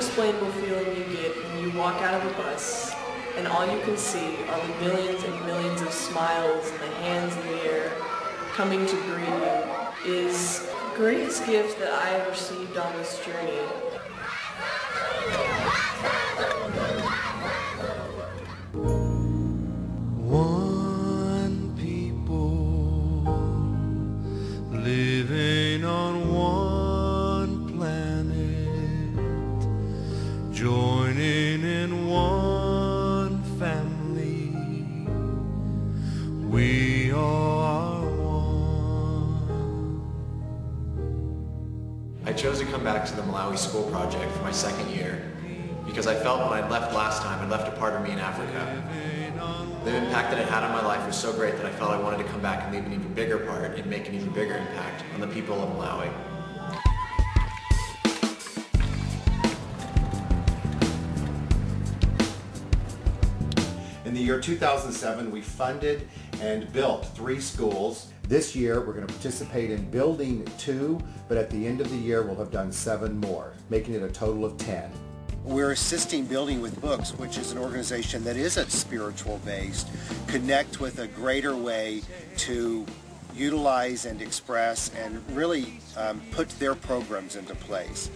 unexplainable feeling you get when you walk out of a bus and all you can see are the millions and millions of smiles and the hands in the air coming to greet you is the greatest gift that I have received on this journey. One people living on one planet, joining in one family. We are one. I chose to come back to the Malawi School Project for my second year because I felt when I left last time, I left a part of me in Africa. The impact that it had on my life was so great that I felt I wanted to come back and leave an even bigger part and make an even bigger impact on the people of Malawi. In the year 2007, we funded and built 3 schools. This year, we're going to participate in building 2, but at the end of the year, we'll have done 7 more, making it a total of 10. We're assisting Building with Books, which is an organization that isn't spiritual based, connect with a greater way to utilize and express and really put their programs into place.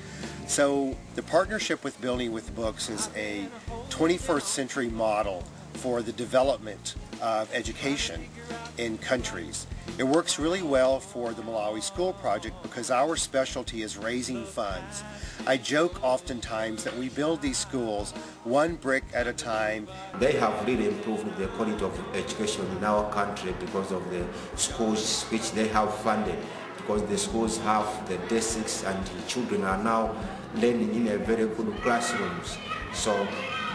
So the partnership with Building with Books is a 21st century model for the development of education in countries. It works really well for the Malawi School Project because our specialty is raising funds. I joke oftentimes that we build these schools one brick at a time. They have really improved the quality of education in our country because of the schools which they have funded, because the schools have the desks and the children are now learning in a very good classrooms. So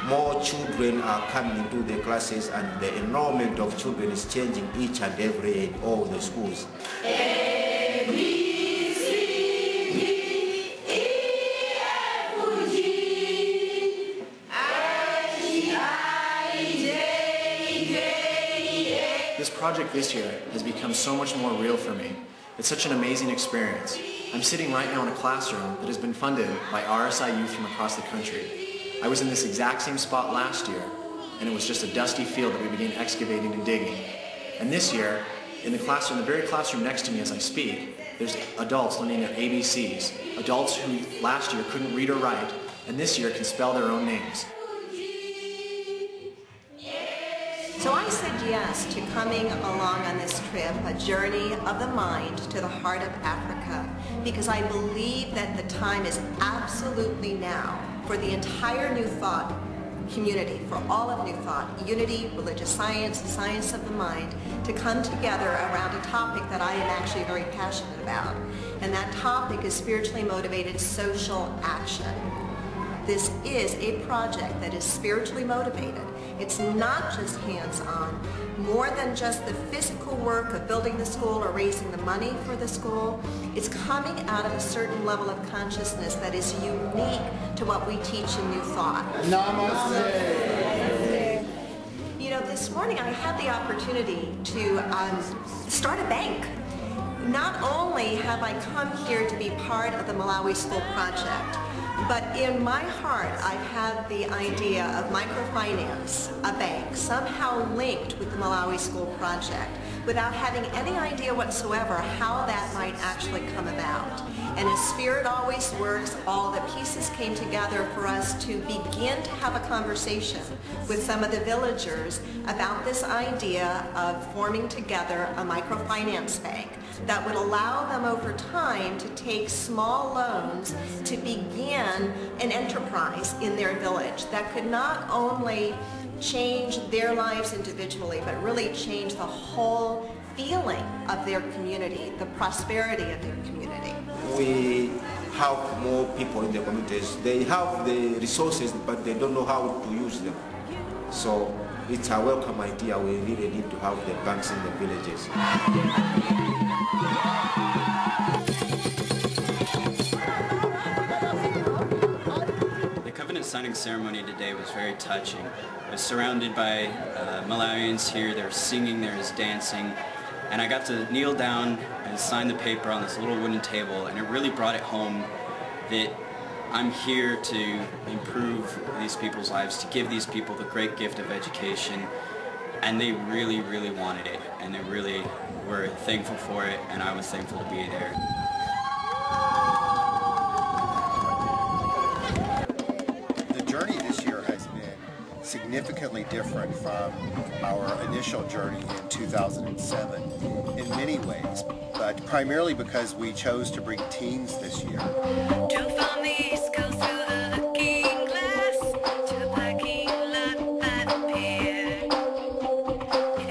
more children are coming into the classes and the enrollment of children is changing each and every year in all the schools. This project this year has become so much more real for me. It's such an amazing experience. I'm sitting right now in a classroom that has been funded by RSI youth from across the country. I was in this exact same spot last year, and it was just a dusty field that we began excavating and digging. And this year, in the classroom, the very classroom next to me as I speak, there's adults learning their ABCs, adults who last year couldn't read or write, and this year can spell their own names. So I said yes to coming along on this trip, a journey of the mind to the heart of Africa, because I believe that the time is absolutely now for the entire New Thought community, for all of New Thought, unity, religious science, science of the mind, to come together around a topic that I am actually very passionate about. And that topic is spiritually motivated social action. This is a project that is spiritually motivated. It's not just hands-on. More than just the physical work of building the school or raising the money for the school, it's coming out of a certain level of consciousness that is unique to what we teach in New Thought. Namaste. You know, this morning I had the opportunity to start a bank. Not only have I come here to be part of the Malawi School Project, but in my heart, I've had the idea of microfinance, a bank, somehow linked with the Malawi School Project, without having any idea whatsoever how that might actually come about. And as Spirit always works, all the pieces came together for us to begin to have a conversation with some of the villagers about this idea of forming together a microfinance bank that would allow them over time to take small loans to begin an enterprise in their village that could not only change their lives individually, but really change the whole feeling of their community, the prosperity of their community. We have more people in the communities. They have the resources, but they don't know how to use them. So it's a welcome idea. We really need to have the banks in the villages. The covenant signing ceremony today was very touching. I was surrounded by Malawians here. There's singing, there's dancing, and I got to kneel down and sign the paper on this little wooden table, and it really brought it home that I'm here to improve these people's lives, to give these people the great gift of education, and they really, really wanted it, and they really were thankful for it, and I was thankful to be there. The journey this year has been significantly different from our initial journey in 2007 in many ways, but primarily because we chose to bring teens this year. Drove on the East Coast through the looking glass to the parking lot by the pier.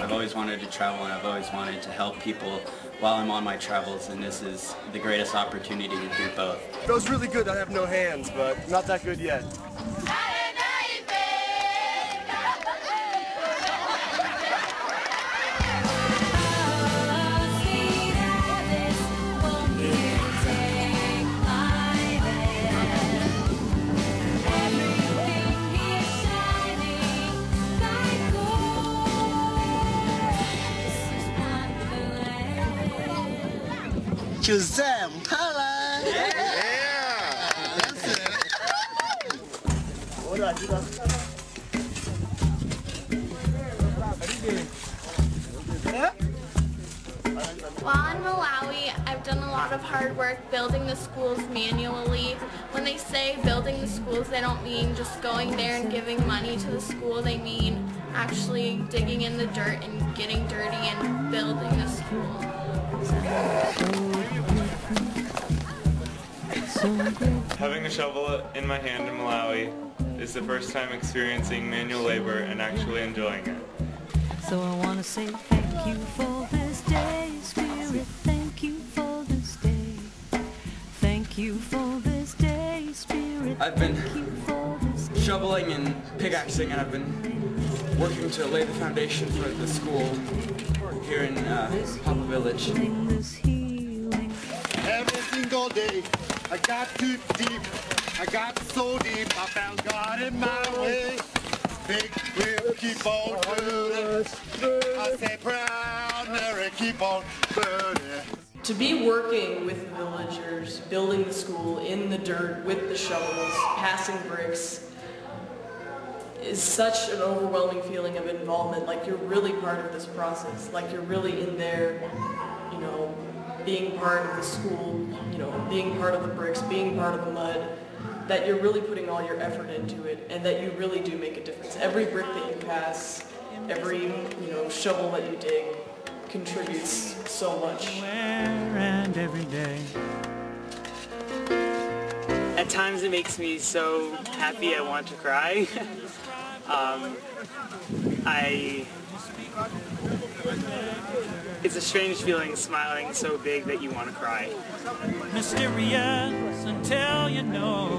I've always wanted to travel, and I've always wanted to help people while I'm on my travels, and this is the greatest opportunity to do both. Feels really good. I have no hands, but not that good yet. Shazam! Holla! Yeah! That's it. While in Malawi, I've done a lot of hard work building the schools manually. When they say building the schools, they don't mean just going there and giving money to the school. They mean actually digging in the dirt and getting dirty and building the school. Having a shovel in my hand in Malawi is the first time experiencing manual labor and actually enjoying it. So I want to say thank you for this day, Spirit, thank you for this day. Thank you for this day, Spirit. I've been shoveling and pickaxing, and I've been working to lay the foundation for the school here in Papa Village. Every single day, I got too deep. I got so deep, I found God in my way. Big will keep on burning. I say brown Mary keep on burning. To be working with the villagers, building the school in the dirt with the shovels, passing bricks, is such an overwhelming feeling of involvement. Like you're really part of this process. Like you're really in there, you know, being part of the school, you know, being part of the bricks, being part of the mud, that you're really putting all your effort into it, and that you really do make a difference. Every brick that you pass, every, you know, shovel that you dig contributes so much. And every day. At times it makes me so happy I want to cry. It's a strange feeling, smiling so big that you want to cry. Mysterious until you know.